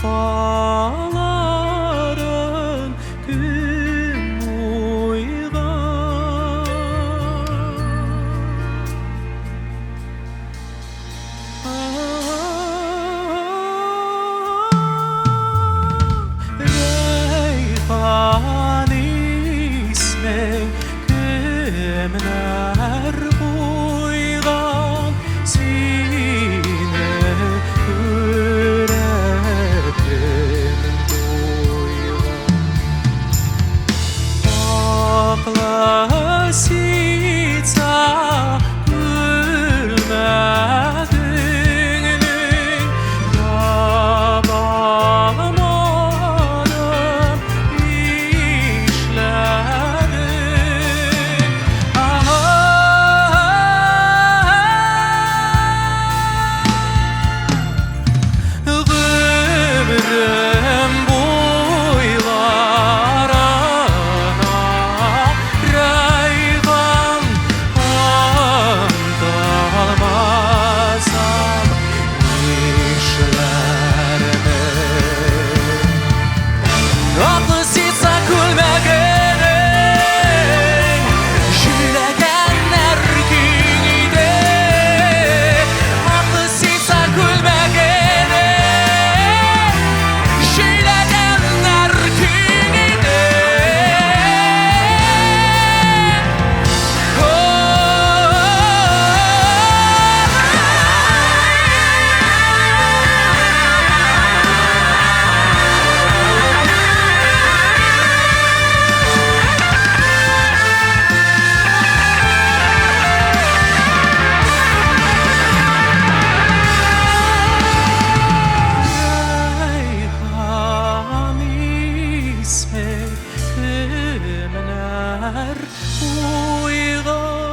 Bağların gün uygan Reyhan ismi kimler buygan Sine yüreğim duygan Akla sita gülmedinin Yapamadım işlerim Ömrüm boylarına reyhan andalmasam işlerimi Aklı sitsa gülmegenin Yüreğenler günide Aklı sitsa gülmegenin Yüreğenler günide Reyhan ismi kimler uygan